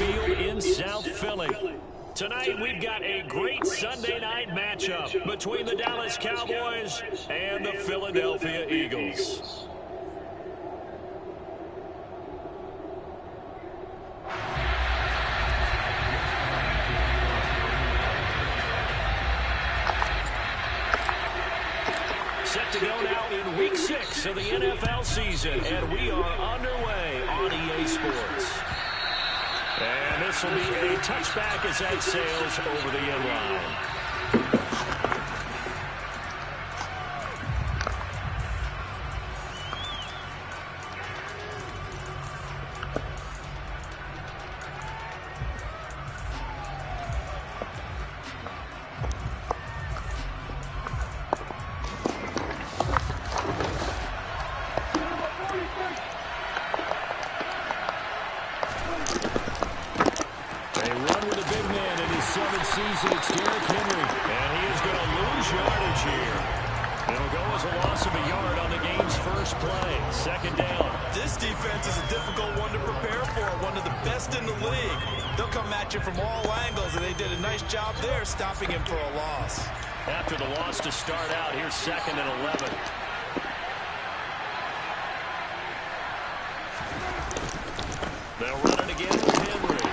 Field in South Philly. Tonight, we've got a great Sunday night matchup between the Dallas Cowboys and the Philadelphia Eagles. Set to go now in Week 6 of the NFL season, and we are underway on EA Sports. And this will be a touchback as that sails over the end line. Stopping him for a loss. After the loss to start out, here's 2nd and 11. They'll run it again with Henry.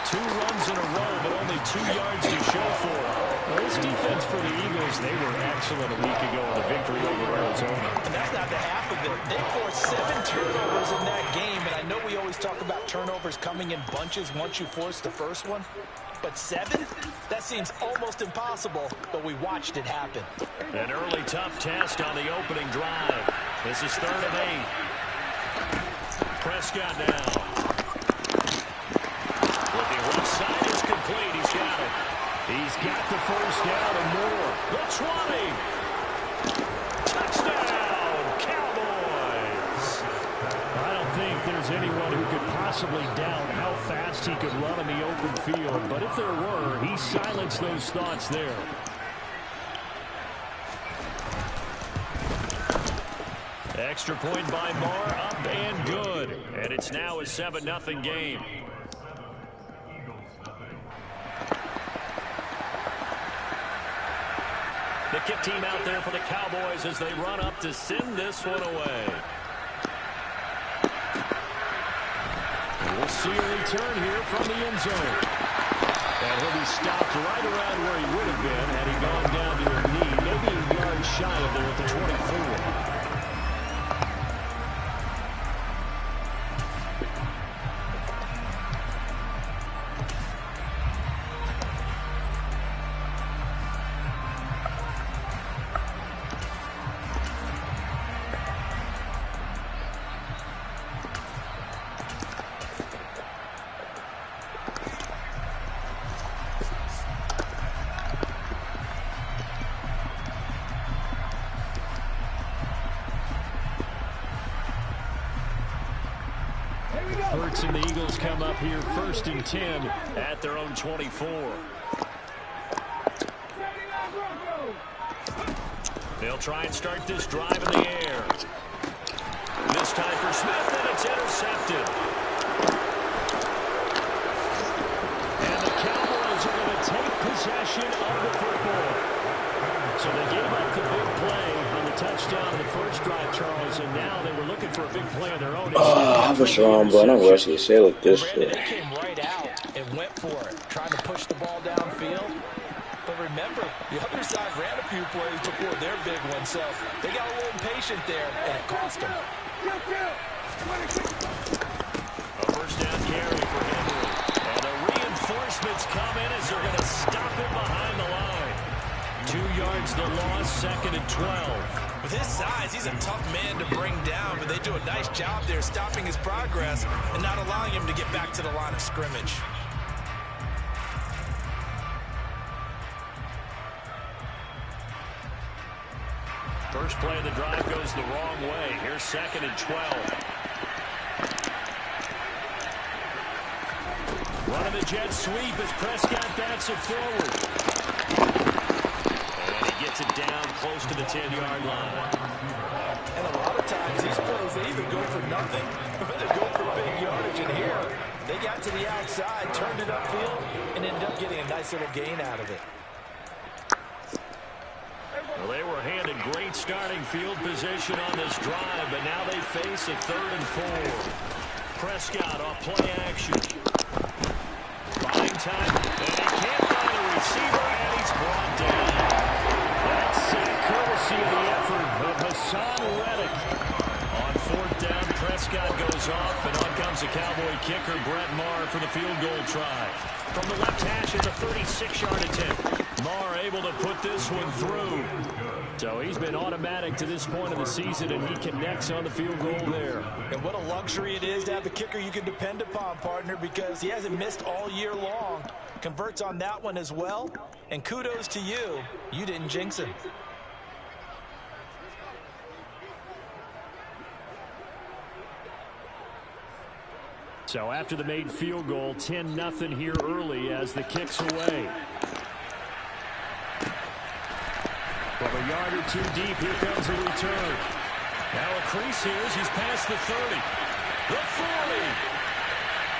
2 runs in a row, but only 2 yards to show for it. Well, this defense for the Eagles, they were excellent a week ago in the victory over Arizona. And that's not the half of it. They forced 7 turnovers in that game, and I know we always talk about turnovers coming in bunches once you force the first one. But 7? That seems almost impossible, but we watched it happen. An early tough test on the opening drive. This is 3rd and 8. Prescott now. Looking left side is complete. He's got it. He's got the first down and more. The 20. Touchdown, Cowboys. I don't think there's anyone who could possibly doubt how fast he could run in the open field, but if there were, he silenced those thoughts there. Extra point by Moore, up and good. And it's now a 7-0 game. The kick team out there for the Cowboys as they run up to send this one away. We'll see a return here from the end zone. And he'll be stopped right around where he would have been had he gone down to a knee, maybe a yard shy of there at the 24. Hurts and the Eagles come up here 1st and 10 at their own 24. They'll try and start this drive in the air. This time for Smith, and it's intercepted. And the Cowboys are going to take possession of the football. So they gave up the big play on the touchdown in the first drive, Charles, and now they were looking for a big play of their own. What's wrong, boy? I'm rushing to say like this shit. They came right out and went for it, trying to push the ball downfield. But remember, the other side ran a few plays before their big one, so they got a little impatient there, and it cost them. A first down carry for Henry. And the reinforcements come in as they're going to stop him behind the line. 2 yards the loss, 2nd and 12. With his size, he's a tough man to bring down, but they do a nice job there stopping his progress and not allowing him to get back to the line of scrimmage. First play of the drive goes the wrong way. Here's 2nd and 12. Running the jet sweep as Prescott bats it forward. And he gets it down close to the 10-yard line. And a lot of times these plays, they either go for nothing or they go for big yardage. And here, they They got to the outside, turned it upfield, and ended up getting a nice little gain out of it. Well, they were handed great starting field position on this drive, but now they face a 3rd and 4. Prescott off play action. Buying time, and he can't find a receiver, and he's brought down. That's courtesy of the effort of Hassan Reddick. On 4th down, Prescott goes off, and on comes the Cowboy kicker, Brett Maher, for the field goal try. From the left hash, it's a 36-yard attempt. Maher able to put this one through. So he's been automatic to this point of the season, and he connects on the field goal there. And what a luxury it is to have a kicker you can depend upon, partner, because he hasn't missed all year long. Converts on that one as well. And kudos to you. You didn't jinx him. So after the made field goal, 10-0 here early as the kick's away. From a yard or two deep, here comes the return. Now a crease here as he's past the 30. The 40.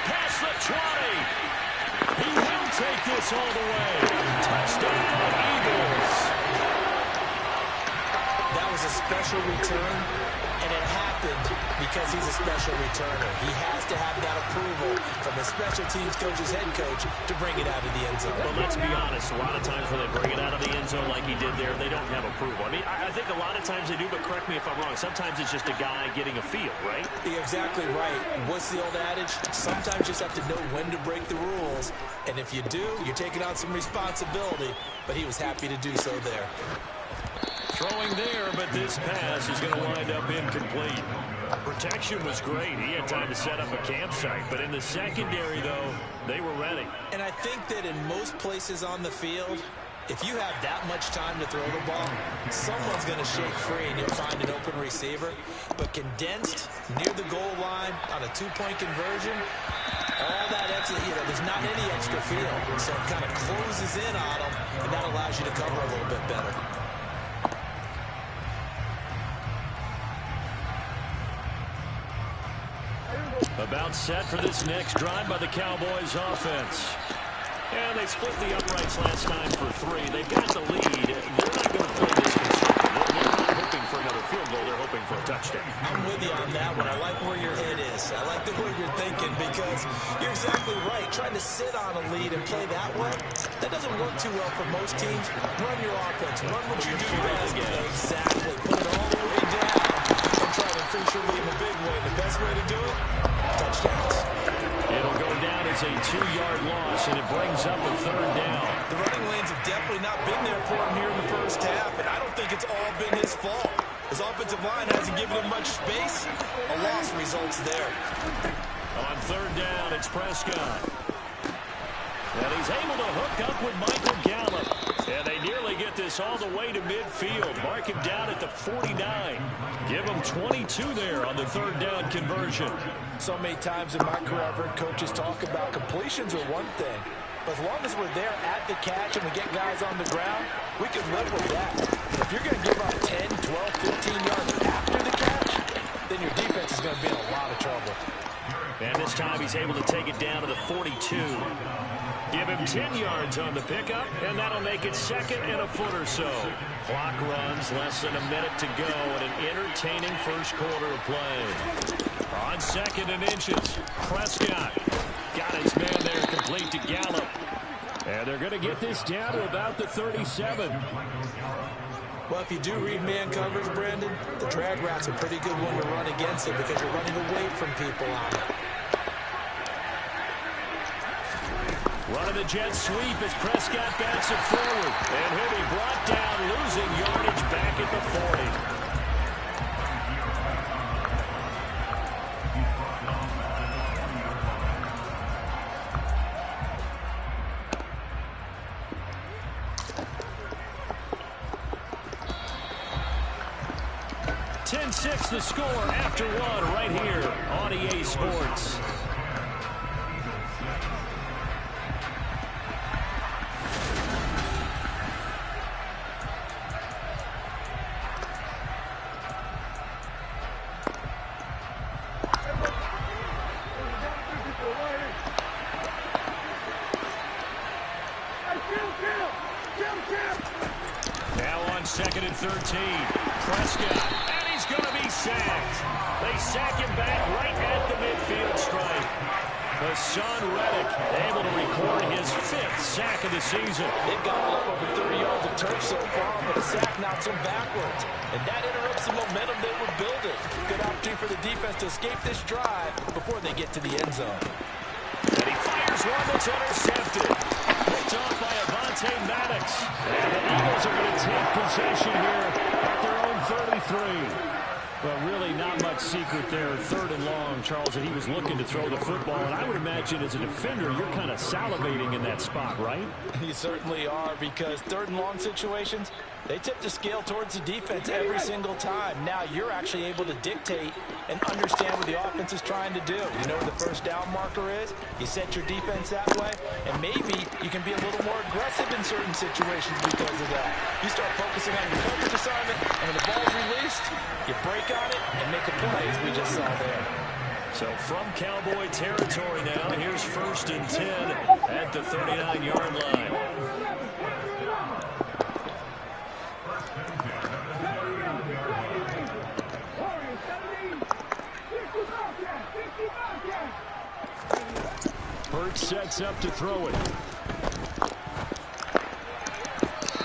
Past the 20. He will take this all the way. Touchdown, Eagles. That was a special return, and it happened because he's a special returner. He has to have that approval from the special teams coach's head coach to bring it out of the end zone. But let's be honest, a lot of times when they bring it out of the end zone like he did there, they don't have approval. I mean, I think a lot of times they do, but correct me if I'm wrong. Sometimes it's just a guy getting a feel, right? You're exactly right. What's the old adage? Sometimes you just have to know when to break the rules. And if you do, you're taking on some responsibility. But he was happy to do so there. Throwing there, but this pass is going to wind up incomplete. Protection was great. He had time to set up a campsite. But in the secondary, though, they were ready. And I think that in most places on the field, if you have that much time to throw the ball, someone's going to shake free and you'll find an open receiver. But condensed near the goal line on a 2-point conversion, all that extra, there's not any extra field. So it kind of closes in on them, and that allows you to cover a little bit better. About set for this next drive by the Cowboys offense. And they split the uprights last time for 3. They've got the lead. They're not going to play this conservative. They're not hoping for another field goal. They're hoping for a touchdown. I'm with you on that one. I like where your head is. I like the way you're thinking because you're exactly right. Trying to sit on a lead and play that way, that doesn't work too well for most teams. Run your offense. Run what you do best. Exactly. Put it all the way down and try to increase your lead in a big way. The best way to do it, touchdowns. It'll go down as a 2-yard loss, and it brings up a 3rd down. The running lanes have definitely not been there for him here in the first half, and I don't think it's all been his fault. His offensive line hasn't given him much space. A loss results there. On 3rd down, it's Prescott. And he's able to hook up with Michael Gallup. And they nearly get this all the way to midfield. Mark him down at the 49. Give him 22 there on the 3rd down conversion. So many times in my career, I've heard coaches talk about completions are one thing. But as long as we're there at the catch and we get guys on the ground, we can live with that. If you're going to give up 10, 12, 15 yards after the catch, then your defense is going to be in a lot of trouble. And this time he's able to take it down to the 42. Give him 10 yards on the pickup, and that'll make it 2nd and a foot or so. Clock runs, less than a minute to go, and an entertaining first quarter of play. On 2nd and inches, Prescott got his man there complete to Gallup. And they're going to get this down to about the 37. Well, if you do read man coverage, Brandon, the drag route's a pretty good one to run against it because you're running away from people on it. Running the jet sweep as Prescott backs it forward. And he'll be brought down, losing yardage back at the 40. The score after 1 right here on EA Sports. 13. Prescott, and he's going to be sacked. They sack him back right at the midfield stripe. Hassan Reddick able to record his 5th sack of the season. They've got up over 30 yards of turf so far, but a sack knocks them backwards. And that interrupts the momentum they were building. Good opportunity for the defense to escape this drive before they get to the end zone. And he fires one that's intercepted. Picked off by Avonte Maddox. And the Eagles are going to take possession here at their own 33. Well, really not much secret there. 3rd and long, Charles, and he was looking to throw the football. And I would imagine as a defender, you're kind of salivating in that spot, right? You certainly are, because 3rd and long situations, they tip the scale towards the defense every single time. Now you're actually able to dictate and understand what the offense is trying to do. You know where the first down marker is. You set your defense that way, and maybe you can be a little more aggressive in certain situations because of that. You start focusing on your coverage assignment, and when the ball's released, you break on it and make a play, as we just saw there. So from Cowboy territory now, here's 1st and 10 at the 39-yard line. Hurt sets up to throw it.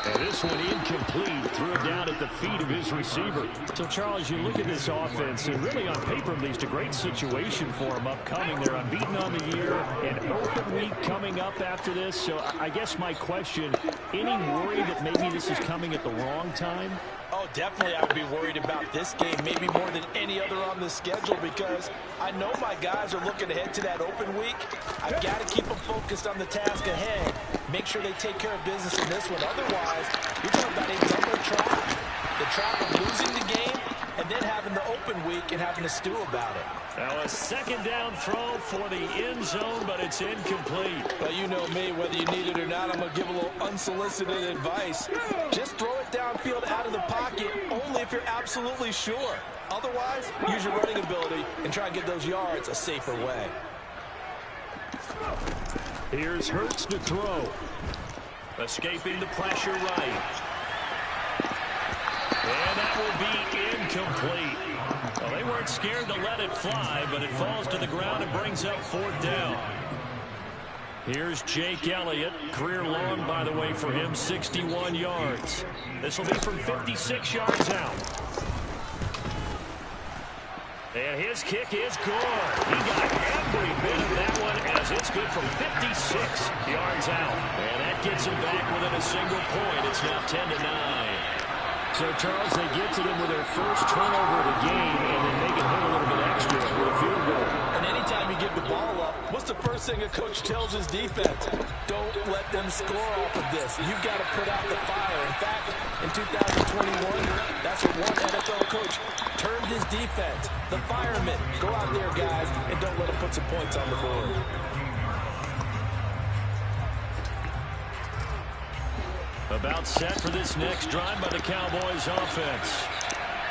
And this one incomplete. Threw it down at the feet of his receiver. So, Charles, you look at this offense, and really on paper, at least, a great situation for them upcoming. They're unbeaten on the year. An open week coming up after this. So, I guess my question, any worry that maybe this is coming at the wrong time? Oh, definitely I would be worried about this game, maybe more than any other on the schedule, because I know my guys are looking ahead to that open week. I've got to keep them focused on the task ahead, make sure they take care of business in this one. Otherwise, you're talking about a double trap. The trap of losing the game and then having the open week and having to stew about it. Now a 2nd down throw for the end zone, but it's incomplete. Well, you know me, whether you need it or not, I'm going to give a little unsolicited advice. Just throw it downfield out of the pocket only if you're absolutely sure. Otherwise, use your running ability and try and get those yards a safer way. Here's Hurts to throw. Escaping the pressure right. And that will be incomplete. Well, they weren't scared to let it fly, but it falls to the ground and brings up 4th down. Here's Jake Elliott. Career long, by the way, for him, 61 yards. This will be from 56 yards out. And his kick is good. He got every bit of that one as it's good from 56 yards out. And that gets him back within a single point. It's now 10-9. So, Charles, they get to them with their first turnover of the game and then make it hit a little bit extra with a field goal. And anytime you give the ball up, what's the first thing a coach tells his defense? Don't let them score off of this. You've got to put out the fire. In fact, in 2021, that's what one NFL coach termed his defense. The firemen. Go out there, guys, and don't let them put some points on the board. About set for this next drive by the Cowboys offense.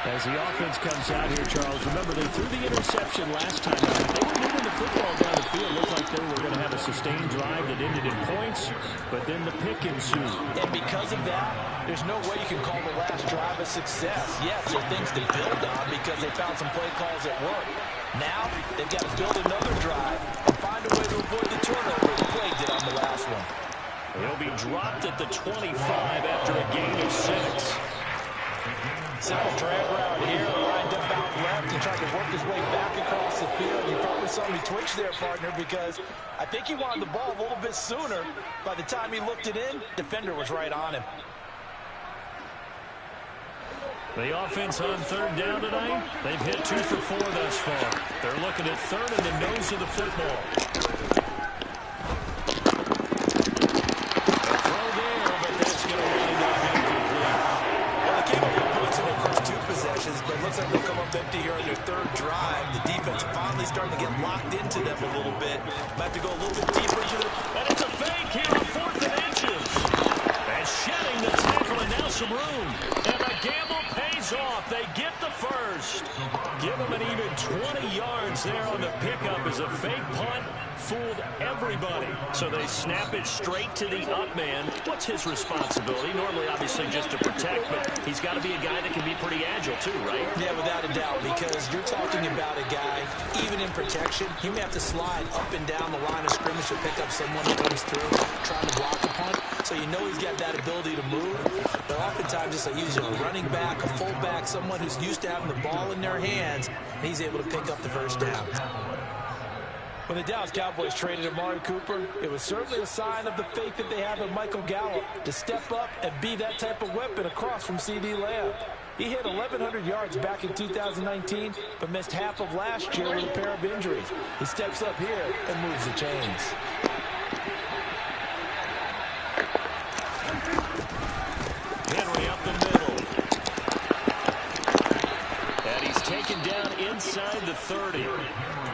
As the offense comes out here, Charles, remember they threw the interception last time out. They were moving the football down the field. Looked like they were going to have a sustained drive that ended in points, but then the pick ensued. And because of that, there's no way you can call the last drive a success. Yes, there are things to build on because they found some play calls that work. Now, they've got to build another drive and find a way to avoid the turnover that plagued it on the last one. He'll be dropped at the 25 after a gain of 6. Simple drag route here, lined up out left and trying to work his way back across the field. You probably saw me twitch there, partner, because I think he wanted the ball a little bit sooner. By the time he looked it in, defender was right on him. The offense on 3rd down tonight, they've hit 2 for 4 thus far. They're looking at 3rd in the nose of the football. But it looks like they'll come up empty here on their 3rd drive. The defense finally starting to get locked into them a little bit. Might have to go a little bit deeper into the... And it's a fake here on 4th and inches. And shedding the tackle and now some room. And the gamble pays off. They get the first. Give them an even 20 yards there on the pickup as a fake punt fooled everybody. So they snap it straight to the up man. What's his responsibility? Normally, obviously, just to protect, but he's got to be a guy that can be pretty agile too, right? Yeah, without a doubt, because you're talking about a guy, even in protection, he may have to slide up and down the line of scrimmage to pick up someone who comes through trying to block a punt. So you know he's got that ability to move. But oftentimes it's like using a running back, a fullback, someone who's used to having the ball in their hands, and he's able to pick up the first down. When the Dallas Cowboys traded Amari Cooper, it was certainly a sign of the faith that they have in Michael Gallup to step up and be that type of weapon across from C.D. Lamb. He hit 1,100 yards back in 2019, but missed half of last year with a pair of injuries. He steps up here and moves the chains. Henry up the middle. And he's taken down inside the 30.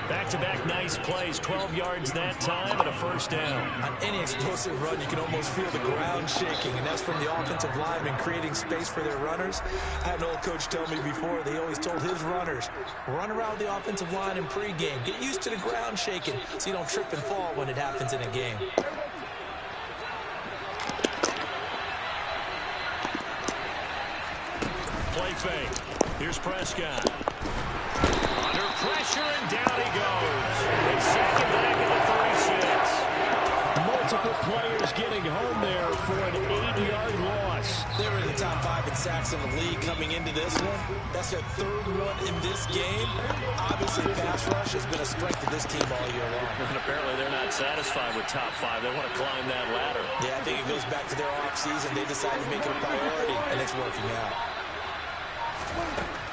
Back-to-back nice plays, 12 yards that time and a first down. On any explosive run, you can almost feel the ground shaking, and that's from the offensive linemen creating space for their runners. I had an old coach tell me before, they always told his runners, run around the offensive line in pregame. Get used to the ground shaking so you don't trip and fall when it happens in a game. Play fake. Here's Prescott. Under pressure, and down he goes. They sack him back at the 36. Multiple players getting home there for an 8-yard loss. They were in the top 5 in sacks in the league coming into this one. That's their 3rd one in this game. Obviously, pass rush has been a strength of this team all year long. And apparently they're not satisfied with top 5. They want to climb that ladder. Yeah, I think it goes back to their offseason. They decided to make it a priority, and it's working out.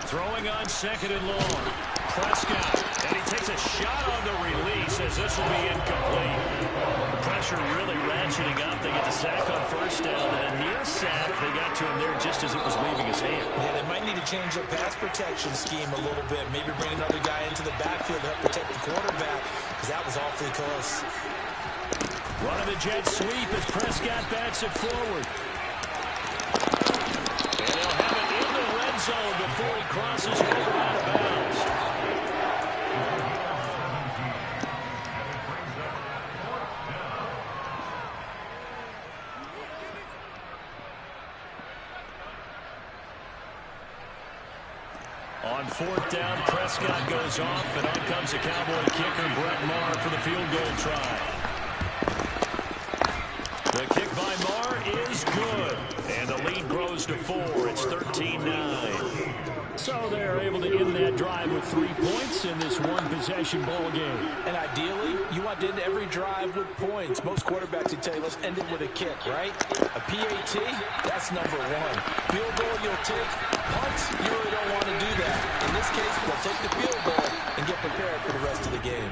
Throwing on 2nd and long. Prescott, and he takes a shot on the release as this will be incomplete. The pressure really ratcheting up. They get the sack on first down, and a near sack. They got to him there just as it was leaving his hand. Yeah, they might need to change their pass protection scheme a little bit. Maybe bring another guy into the backfield to help protect the quarterback, because that was awfully close. Running the jet sweep as Prescott backs it forward. And they'll have it in the red zone before he crosses over out of bounds. On 4th down, Prescott goes off, and on comes the Cowboy kicker, Brett Maher, for the field goal try. The kick by Maher is good, and the lead grows to 4. It's 13-9. So they're able to end that drive with 3 points in this one-possession ball game. And ideally, you want to end every drive with points. Most quarterbacks would tell you, let's end it with a kick, right? A PAT, that's number 1. Field goal, you'll take. Punts, you really don't want to do that. In this case, they'll take the field goal and get prepared for the rest of the game.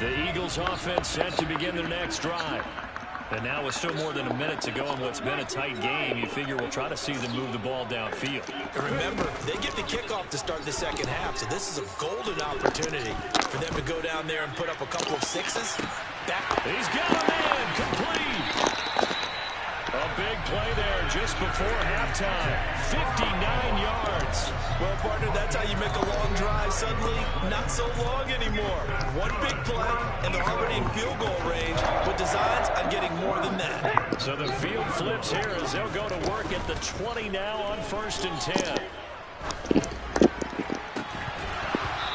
The Eagles offense set to begin their next drive. And now with still more than a minute to go in what's been a tight game, you figure we'll try to see them move the ball downfield. And remember, they get the kickoff to start the second half, so this is a golden opportunity for them to go down there and put up a couple of 6s. He's got a man, complete. A big play there just before halftime. 59 yards. Well, partner, that's how you make a long drive suddenly not so long anymore. One big play, and they're already in field goal range with designs on getting more than that. So the field flips here as they'll go to work at the 20 now on 1st and 10.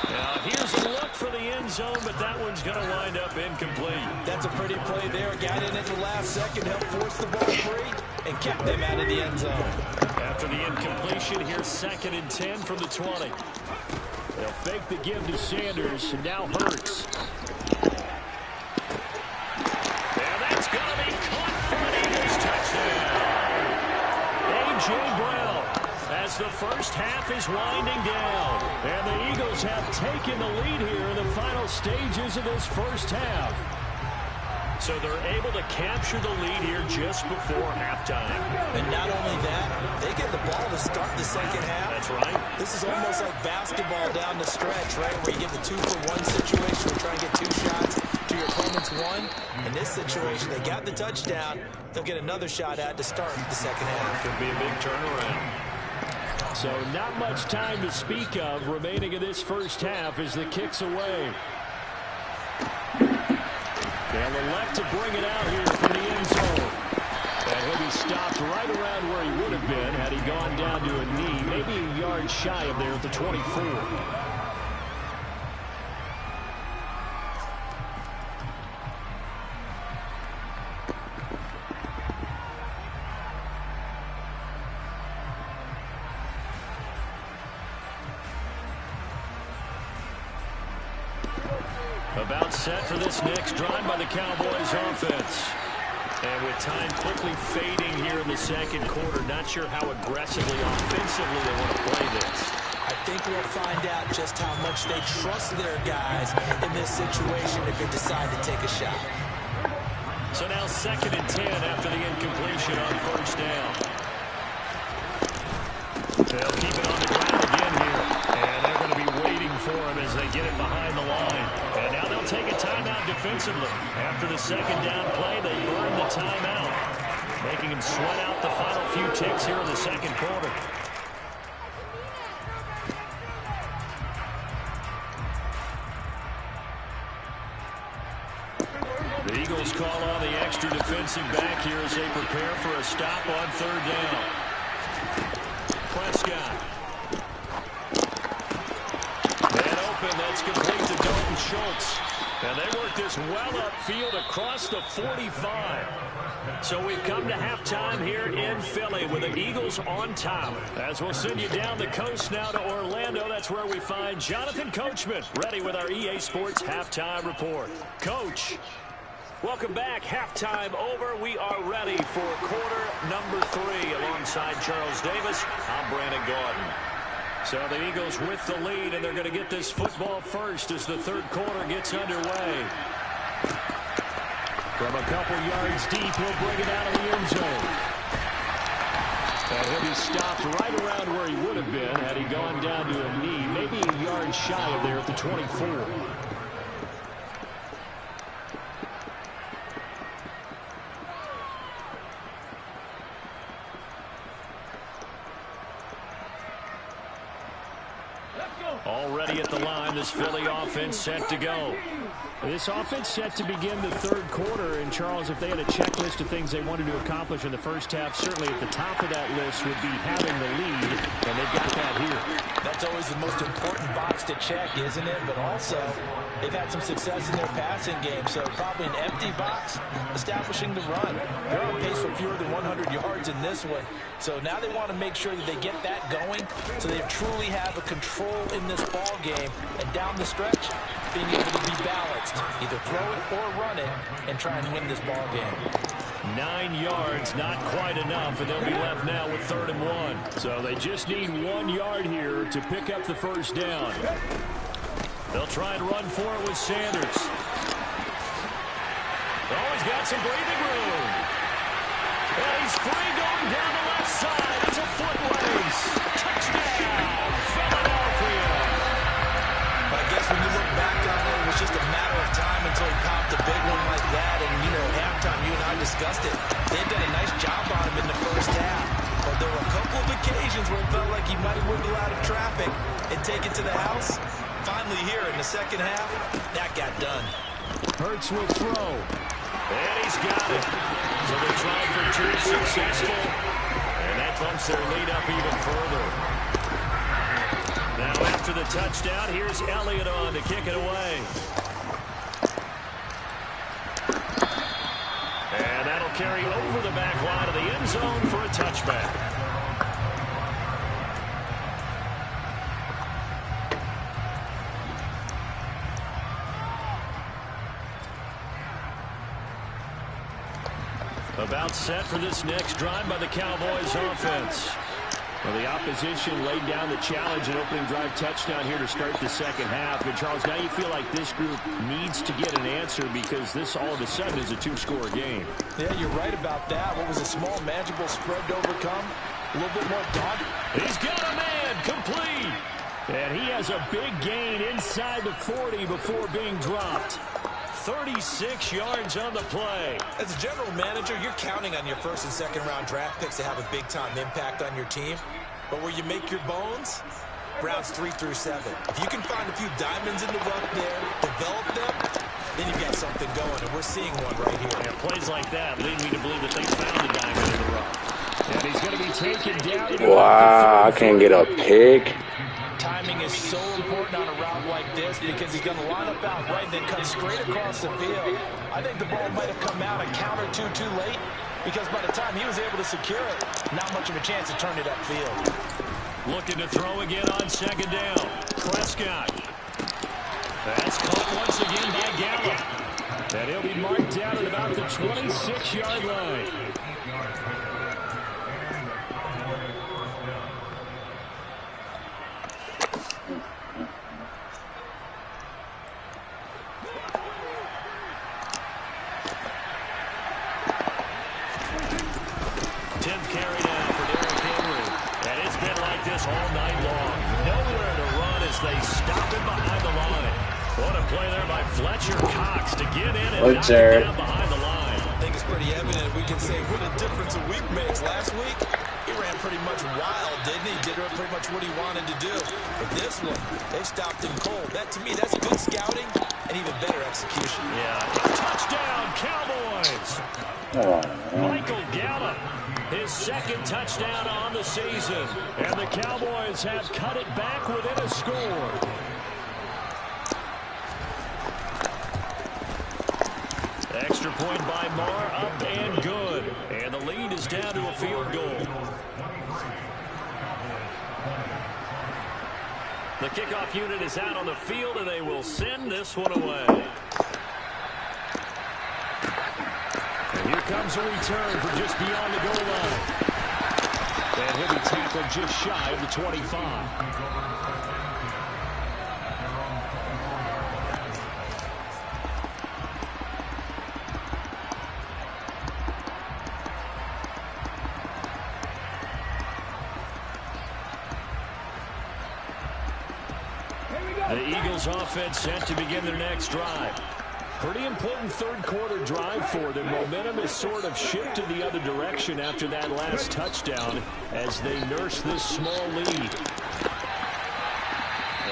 Now here's a look for the end zone, but that one's going to wind up incomplete. That's a pretty play there. Got in at the last second, helped force the ball free, and kept them out of the end zone. After the incompletion, here's 2nd and 10 from the 20. They'll fake the give to Sanders, and now Hurts. And that's going to be caught for an Eagles touchdown. A.J. Brown, as the first half is winding down. And the Eagles have taken the lead here in the final stages of this first half. So they're able to capture the lead here just before halftime. And not only that, they get the ball to start the second half. That's right. This is almost like basketball down the stretch, right, where you get the 2-for-1 situation. We're trying to get 2 shots to your In this situation, they got the touchdown. They'll get another shot at to start the second half. Could be a big turnaround. So not much time to speak of remaining in this first half as the kick's away. They'll elect to bring it out here from the end zone. And he'll be stopped right around where he would have been had he gone down to a knee, maybe a yard shy of there at the 24. About set for this next drive by the Cowboys offense. And with time quickly fading here in the second quarter, not sure how aggressively, offensively they want to play this. I think we'll find out just how much they trust their guys in this situation if they decide to take a shot. So now 2nd and 10 after the incompletion on first down. They'll keep it on the ground again here. And they're going to be waiting for him as they get it behind the line. And now they'll take a timeout defensively. After the second down play, they burn the timeout, making him sweat out the final few ticks here in the second quarter. The Eagles call on the extra defensive back here as they prepare for a stop on third down. Prescott. And open, that's complete to Dalton Schultz. And they work this well upfield across the 45. So we've come to halftime here in Philly with the Eagles on top. As we'll send you down the coast now to Orlando, that's where we find Jonathan Coachman ready with our EA Sports Halftime Report. Coach, welcome back. Halftime over. We are ready for quarter number 3 alongside Charles Davis. I'm Brandon Gordon. So the Eagles with the lead, and they're going to get this football first as the third quarter gets underway. From a couple yards deep, he'll bring it out of the end zone. And he'll be stopped right around where he would have been had he gone down to a knee, maybe a yard shy of there at the 24. Already at the line, this Philly offense set to go. This offense set to begin the third quarter, and Charles, if they had a checklist of things they wanted to accomplish in the first half, certainly at the top of that list would be having the lead, and they've got that here. That's always the most important box to check, isn't it? But also, they've had some success in their passing game, so probably an empty box, establishing the run. They're on pace for fewer than 100 yards in this one, so now they want to make sure that they get that going so they truly have a control in this ball game, and down the stretch, being able to be balanced, either throw it or run it, and try and win this ball game. 9 yards, not quite enough, and they'll be left now with 3rd and 1. So they just need 1 yard here to pick up the first down. They'll try and run for it with Sanders. Oh, he's got some breathing room. And he's free going down the left side. It's a foot race. Touchdown, Philadelphia. I guess when you look back on it, it was just a matter of time until he popped a big one like that. And, you know, halftime, you and I discussed it. They've done a nice job on him in the first half. But there were a couple of occasions where it felt like he might wiggle out of traffic and take it to the house. Finally here in the second half, that got done. Hurts will throw. And he's got it. So they tried for 2, successful. And that bumps their lead up even further. Now after the touchdown, here's Elliott on to kick it away. And that'll carry over the back line of the end zone for a touchback. About set for this next drive by the Cowboys offense. Well, the opposition laid down the challenge and opening drive touchdown here to start the second half. And, Charles, now you feel like this group needs to get an answer because this all of a sudden is a 2-score game. Yeah, you're right about that. What was a small, manageable spread to overcome? A little bit more daunting. He's got a man complete. And he has a big gain inside the 40 before being dropped. 36 yards on the play. As a general manager, you're counting on your first and second round draft picks to have a big-time impact on your team. But where you make your bones, rounds 3 through 7. If you can find a few diamonds in the rough there, develop them, then you've got something going, and we're seeing one right here. Yeah, plays like that lead me to believe that they found a diamond in the rough. And he's going to be taken down. Wow, I can't get a pick. Timing is so important on a route like this because he's going to line up out right and then cut straight across the field. I think the ball might have come out a count or two too late because by the time he was able to secure it, not much of a chance to turn it upfield. Looking to throw again on second down. Prescott. That's caught once again by Gallup. And he'll be marked down at about the 26-yard line. All night long. Nowhere to run as they stop him behind the line. What a play there by Fletcher Cox to get in and knock it down behind the line. I think it's pretty evident we can say what a difference a week makes. Last week, he ran pretty much wild, didn't he? Did pretty much what he wanted to do. But this one, they stopped him cold. That, to me, that's good scouting and even better execution. Yeah. Touchdown, Cowboys. Michael Gallup. His second touchdown on the season. And the Cowboys have cut it back within a score. Extra point by Marr, up and good. And the lead is down to a field goal. The kickoff unit is out on the field, and they will send this one away. Here comes a return from just beyond the goal line. And he'll be tackled just shy of the 25. The Eagles offense set to begin their next drive. Pretty important third-quarter drive for them. Momentum has sort of shifted the other direction after that last touchdown as they nurse this small lead.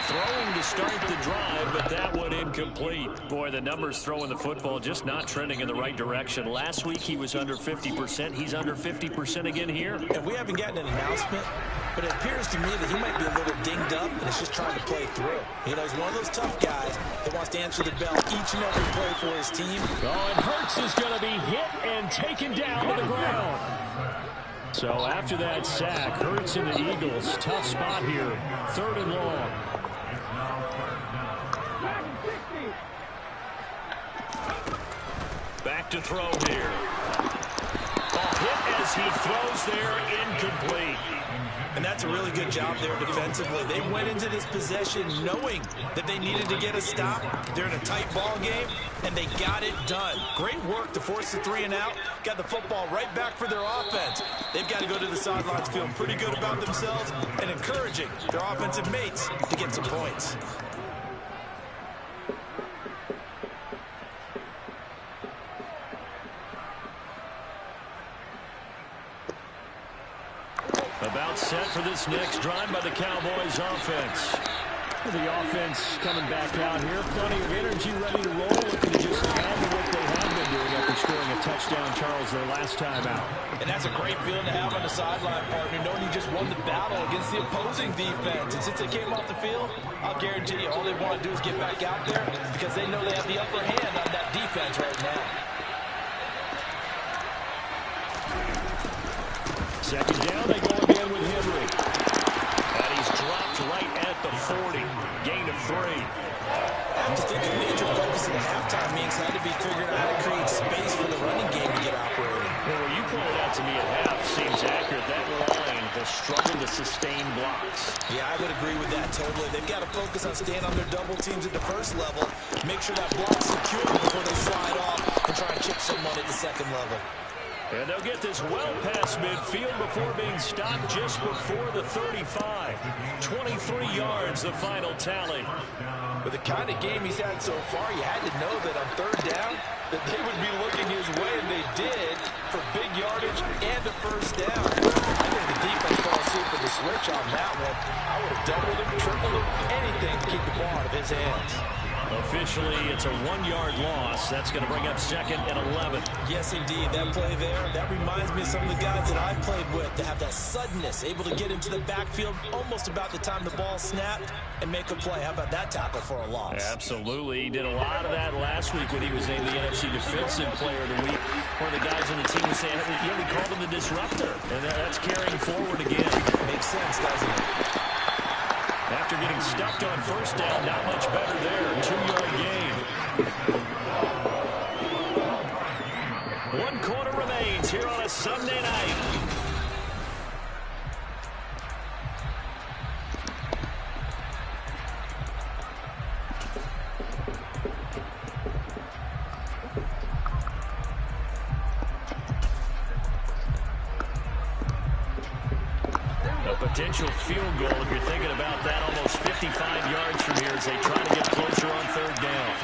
Throwing to start the drive, but that one incomplete. Boy, the numbers throwing the football just not trending in the right direction. Last week he was under 50%. He's under 50% again here. And we haven't gotten an announcement, but it appears to me that he might be a little dinged up and is just trying to play through. You know, he's one of those tough guys that wants to answer the bell each and every play for his team. Oh, and Hurts is going to be hit and taken down to the ground. So after that sack, Hurts and the Eagles, tough spot here. 3rd and long. Back to throw here. Ball hit as he throws there, incomplete. And that's a really good job there defensively. They went into this possession knowing that they needed to get a stop. They're in a tight ball game, and they got it done. Great work to force the 3 and out. Got the football right back for their offense. They've got to go to the sidelines feeling pretty good about themselves and encouraging their offensive mates to get some points. About set for this next drive by the Cowboys offense. The offense coming back out here. Plenty of energy, ready to roll. Looking to just add to what they have been doing after scoring a touchdown, Charles, their last time out. And that's a great feeling to have on the sideline, partner, knowing you just won the battle against the opposing defense. And since they came off the field, I'll guarantee you all they want to do is get back out there because they know they have the upper hand on that defense right now. Second down, they go again with Henry. And he's dropped right at the 40. Gain of 3. I just think a major focus in the halftime means had to be figured out how to create space for the running game to get operating. Well, what you pointed out to me at half seems accurate. That line has struggled to sustain blocks. Yeah, I would agree with that totally. They've got to focus on staying on their double teams at the first level. Make sure that block's secure before they slide off and try and chip someone at the second level. And they'll get this well past midfield before being stopped just before the 35. drive. 23 yards, the final tally. With the kind of game he's had so far, you had to know that on third down, that they would be looking his way, and they did, for big yardage and a first down. I think the defense fell asleep with the switch on that one. I would have doubled him, tripled him, anything to keep the ball out of his hands. Officially, it's a 1-yard loss. That's going to bring up 2nd and 11. Yes, indeed. That play there, that reminds me of some of the guys that I played with to have that suddenness, able to get into the backfield almost about the time the ball snapped and make a play. How about that tackle for a loss? Absolutely. He did a lot of that last week when he was named the NFC Defensive Player of the Week. One of the guys on the team was saying, we called him the disruptor. And that's carrying forward again. Makes sense, doesn't it? After getting stuffed on first down, not much better there. 2-yard gain. 1 quarter remains here on a Sunday night. Potential field goal, if you're thinking about that, almost 55 yards from here as they try to get closer on third down.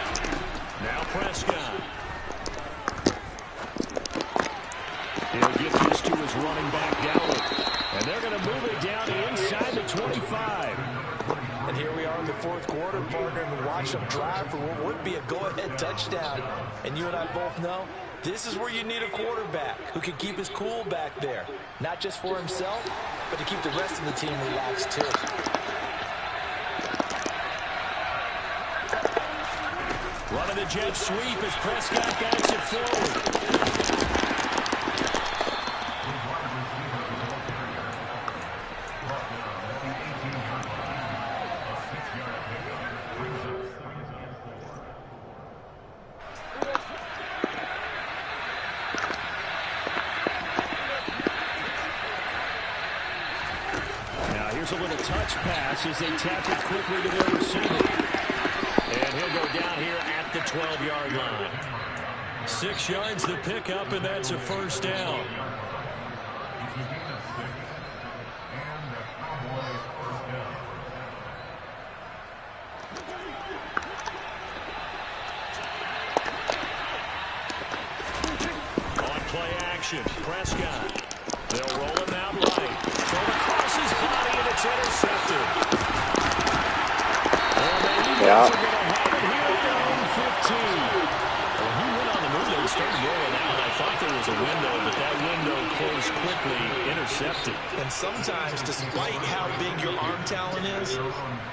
Now Prescott. He'll get used to his running back Gallup. And they're going to move it down inside the 25. And here we are in the fourth quarter, partner, and watch them drive for what would be a go-ahead touchdown. And you and I both know this is where you need a quarterback who can keep his cool back there. Not just for himself, but to keep the rest of the team relaxed, too. Running the jet sweep as Prescott backs it forward. Here's a little touch pass as they tap it quickly to their receiver. And he'll go down here at the 12-yard line. 6 yards to pick up, and that's a first down. On play action, Prescott. They'll roll him out right. Throw across his body, and it's intercepted. And the Eagles are going to have it here at their own 15. Well, he went on the move. They started rolling out. I thought there was a window, but that window closed quickly, intercepted. And sometimes, despite how big your arm talent is,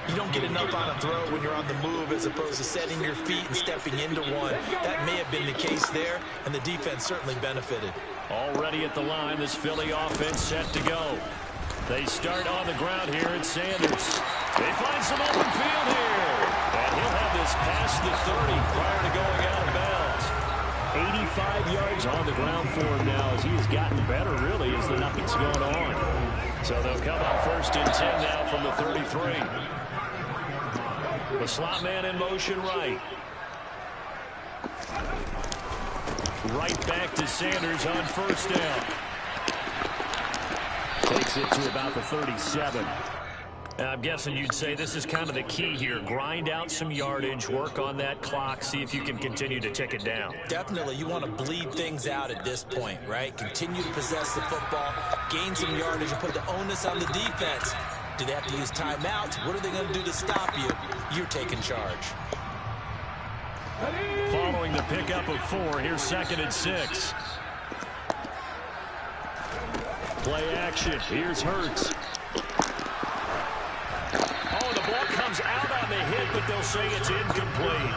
you don't get enough on a throw when you're on the move as opposed to setting your feet and stepping into one. That may have been the case there, and the defense certainly benefited. Already at the line, this Philly offense set to go. They start on the ground here at Sanders. They find some open field here. And he'll have this past the 30 prior to going out of bounds. 85 yards on the ground for him now as he has gotten better, really, as the night's going on. So they'll come up 1st and 10 now from the 33. The slot man in motion right. Right back to Sanders on first down. Takes it to about the 37. And I'm guessing you'd say this is kind of the key here. Grind out some yardage, work on that clock, see if you can continue to tick it down. Definitely, you want to bleed things out at this point, right? Continue to possess the football, gain some yardage, and put the onus on the defense. Do they have to use timeouts? What are they going to do to stop you? You're taking charge. Following the pickup of 4, here's 2nd and 6. Play action. Here's Hurts. Oh, the ball comes out on the hit, but they'll say it's incomplete.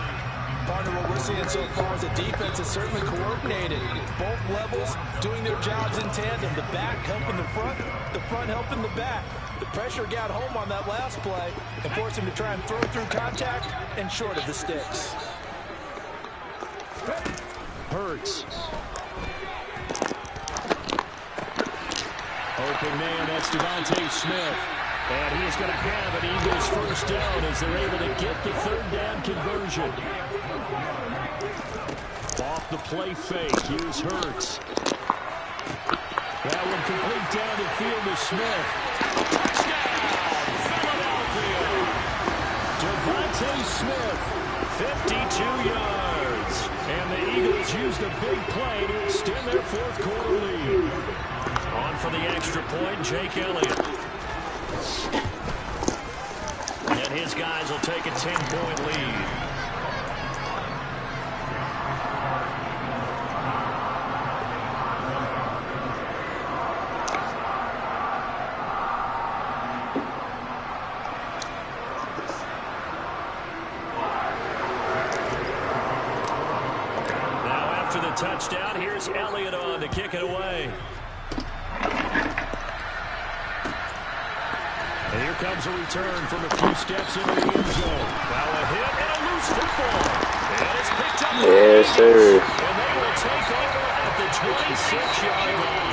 Partner, what we're seeing so far is the defense is certainly coordinated. Both levels doing their jobs in tandem. The back helping the front helping the back. The pressure got home on that last play and forced him to try and throw through contact and short of the sticks. Hurts. Open man, that's Devontae Smith. And he is going to have an Eagles first down as they're able to get the 3rd down conversion. Off the play fake, here's Hurts. That one complete down the field to Smith. Touchdown! Devontae Smith. 52 yards. And the Eagles use the big play to extend their fourth quarter lead. On for the extra point, Jake Elliott. And his guys will take a 10-point lead. Touchdown. Here's Elliott on to kick it away. And here comes a return from a few steps into the end zone. Well, a hit and a loose football. And it's picked up. Yes, sir. And they will take over at the 26-yard line.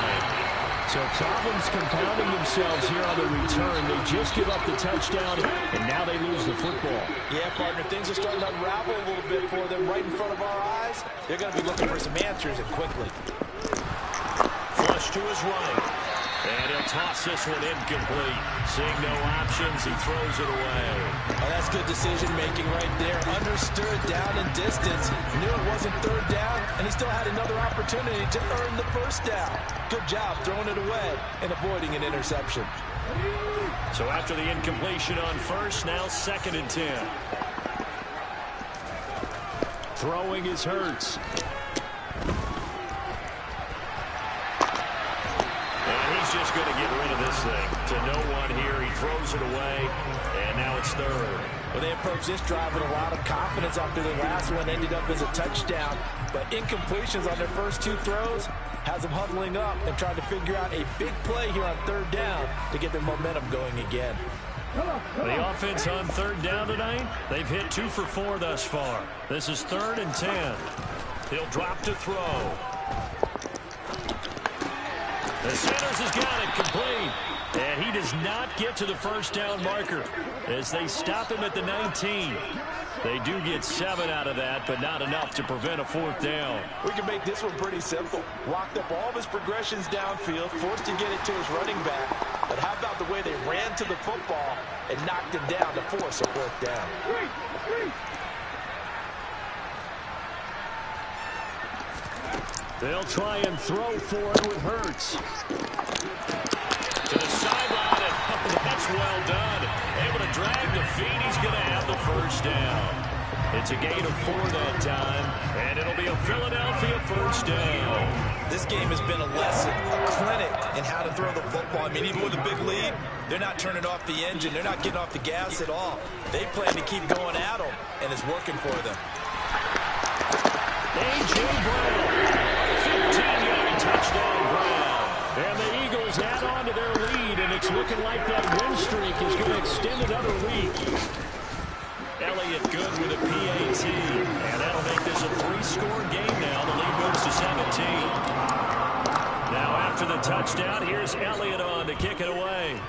So problems compounding themselves here on the return. They just give up the touchdown, and now they lose the football. Yeah, partner, things are starting to unravel a little bit for them right in front of our eyes. They're going to be looking for some answers, and quickly. Flush to his right. And he'll toss this one incomplete. Seeing no options, he throws it away. Oh, that's good decision-making right there. Understood down and distance. Knew it wasn't third down, and he still had another opportunity to earn the first down. Good job throwing it away and avoiding an interception. So after the incompletion on first, now 2nd and 10. Throwing is Hurts. Just going to get rid of this thing to no one here. He throws it away, and now it's 3rd. Well, they approached this drive with a lot of confidence after the last one ended up as a touchdown. But incompletions on their first 2 throws has them huddling up and trying to figure out a big play here on 3rd down to get their momentum going again. The offense on 3rd down tonight, they've hit 2 for 4 thus far. This is 3rd and 10. He'll drop to throw. The Sanders has got it complete. And he does not get to the first down marker as they stop him at the 19. They do get 7 out of that, but not enough to prevent a 4th down. We can make this one pretty simple. Walked up all of his progressions downfield, forced to get it to his running back. But how about the way they ran to the football and knocked him down to force a 4th down? They'll try and throw for it with Hurts. To the sideline, and that's well done. Able to drag the feet. He's going to have the first down. It's a gain of 4 that time, and it'll be a Philadelphia first down. This game has been a lesson, a clinic in how to throw the football. I mean, even with a big lead, they're not turning off the engine. They're not getting off the gas at all. They plan to keep going at them, and it's working for them. A.J. Brown. 15-yard touchdown Brown. And the Eagles add on to their lead, and it's looking like that win streak is going to extend another week. Elliott good with a PAT. And that'll make this a 3-score game now. The lead moves to 17. Now after the touchdown, here's Elliott on to kick it away.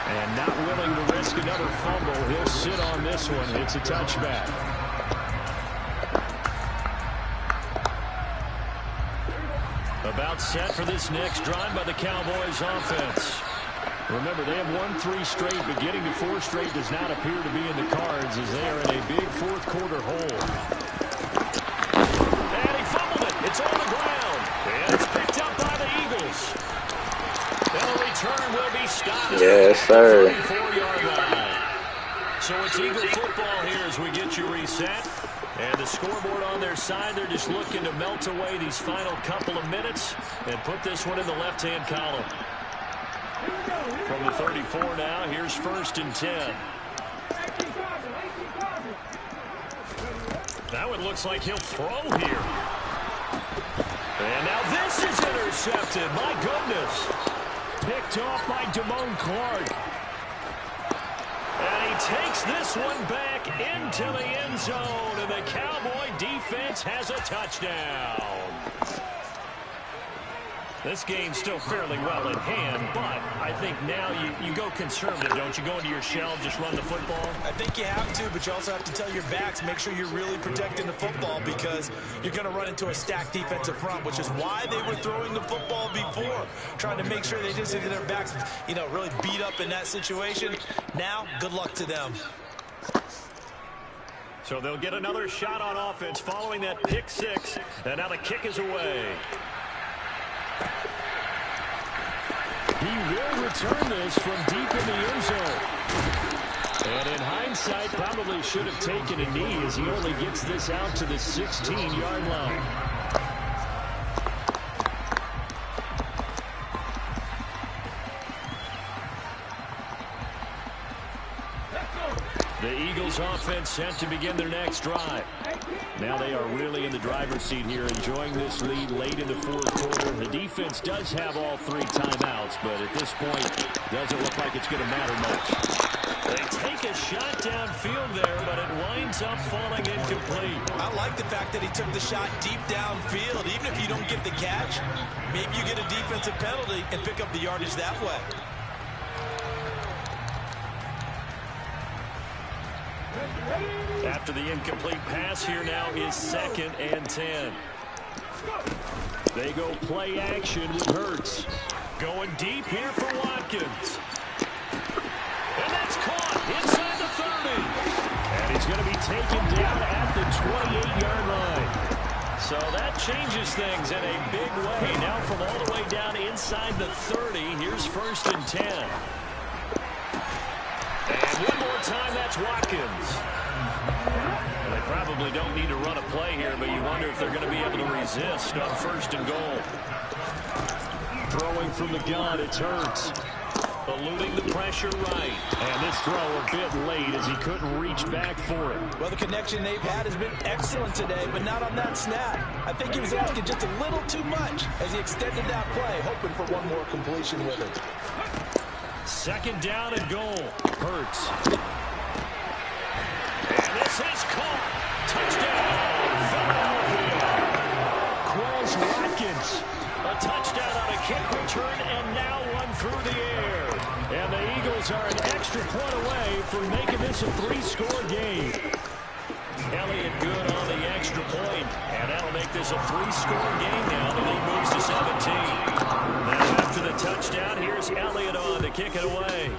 And not willing to risk another fumble. He'll sit on this one. It's a touchback. About set for this next drive by the Cowboys offense. Remember, they have won 3 straight, but getting to 4 straight does not appear to be in the cards as they are in a big 4th quarter hole. And he fumbled it. It's on the ground. And it's picked up by the Eagles. And the return will be stopped. Yes, sir. 34-yard line. So it's Eagle football here as we get you reset. And the scoreboard on their side, they're just looking to melt away these final couple of minutes and put this one in the left-hand column. From the 34 now, here's 1st and 10. Now it looks like he'll throw here. And now this is intercepted. My goodness. Picked off by Damone Clark. And he takes this one back into the end zone. And the Cowboy defense has a touchdown. This game's still fairly well in hand, but I think now you go conservative, don't you? Go into your shell, just run the football? I think you have to, but you also have to tell your backs, make sure you're really protecting the football because you're going to run into a stacked defensive front, which is why they were throwing the football before, trying to make sure they just get their backs, really beat up in that situation. Now, good luck to them. So they'll get another shot on offense following that pick six, and now the kick is away. He will return this from deep in the end zone. And in hindsight, probably should have taken a knee as he only gets this out to the 16-yard line. The Eagles offense set to begin their next drive. Now they are really in the driver's seat here, enjoying this lead late in the fourth quarter. The defense does have all 3 timeouts, but at this point, doesn't look like it's going to matter much. They take a shot downfield there, but it winds up falling incomplete. I like the fact that he took the shot deep downfield. Even if you don't get the catch, maybe you get a defensive penalty and pick up the yardage that way. After the incomplete pass, here now is 2nd and 10. They go play action with Hurts. Going deep here for Watkins. And that's caught inside the 30. And he's going to be taken down at the 28-yard line. So that changes things in a big way. Now from all the way down inside the 30, here's 1st and 10. And one more time, that's Watkins. And they probably don't need to run a play here, but you wonder if they're going to be able to resist on 1st and goal. Throwing from the gun, it's Hurts. Eluding the pressure right. And this throw a bit late as he couldn't reach back for it. Well, the connection they've had has been excellent today, but not on that snap. I think he was asking just a little too much as he extended that play, hoping for one more completion with it. 2nd down and goal. Hurts. And this is caught. Touchdown, Philadelphia. Quells Watkins. A touchdown on a kick return, and now one through the air. And the Eagles are an extra point away from making this a 3-score game. Elliott good on the extra point, and that'll make this a 3-score game now. The lead moves to 17. Now after the touchdown, here's Elliott on to kick it away.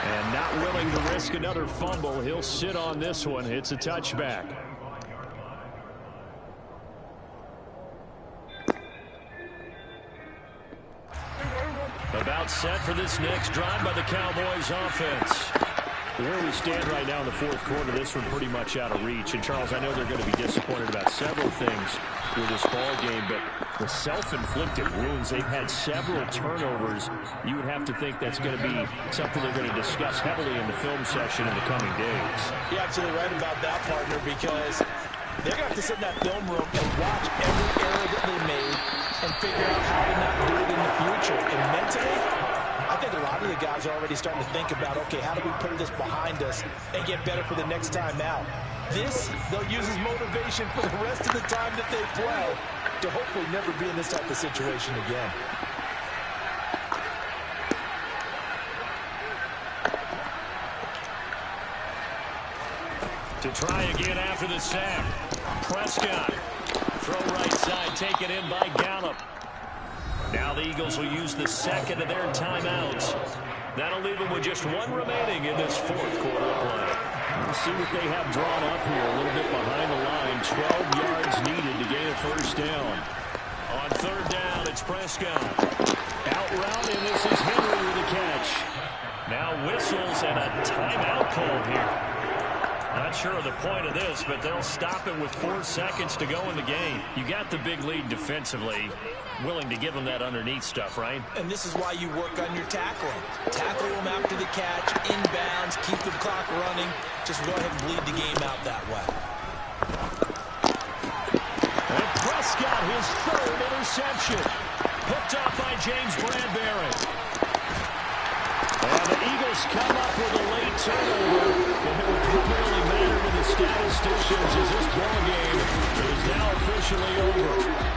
And not willing to risk another fumble, he'll sit on this one. It's a touchback. About set for this next drive by the Cowboys offense. Where we stand right now in the fourth quarter, this one pretty much out of reach. And, Charles, I know they're going to be disappointed about several things with this ball game, but the self-inflicted wounds, they've had several turnovers. You would have to think that's going to be something they're going to discuss heavily in the film session in the coming days. You're absolutely right about that, partner, because they're going to have to sit in that film room and watch every error that they made and figure out how to not do it in the future. And mentally, I think a lot of the guys are already starting to think about, okay, how do we put this behind us and get better for the next time out? This, they'll use as motivation for the rest of the time that they play to hopefully never be in this type of situation again. To try again after the sack. Prescott. Throw right side, taken in by Gallup. Now the Eagles will use the 2nd of their timeouts. That'll leave them with just one remaining in this fourth quarter of play. We'll see what they have drawn up here. A little bit behind the line. 12 yards needed to gain a 1st down. On 3rd down, it's Prescott. Out route, and this is Henry with a catch. Now whistles and a timeout call here. Not sure of the point of this, but they'll stop it with 4 seconds to go in the game. You got the big lead defensively. Willing to give them that underneath stuff, right? And this is why you work on your tackling. Tackle them after the catch, inbounds, keep the clock running. Just go ahead and bleed the game out that way. And Prescott, his 3rd interception. Picked off by James Bradbury. And the Eagles come up with a late turnover, and it will really matter to the statisticians as this ball game is now officially over.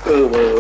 Over.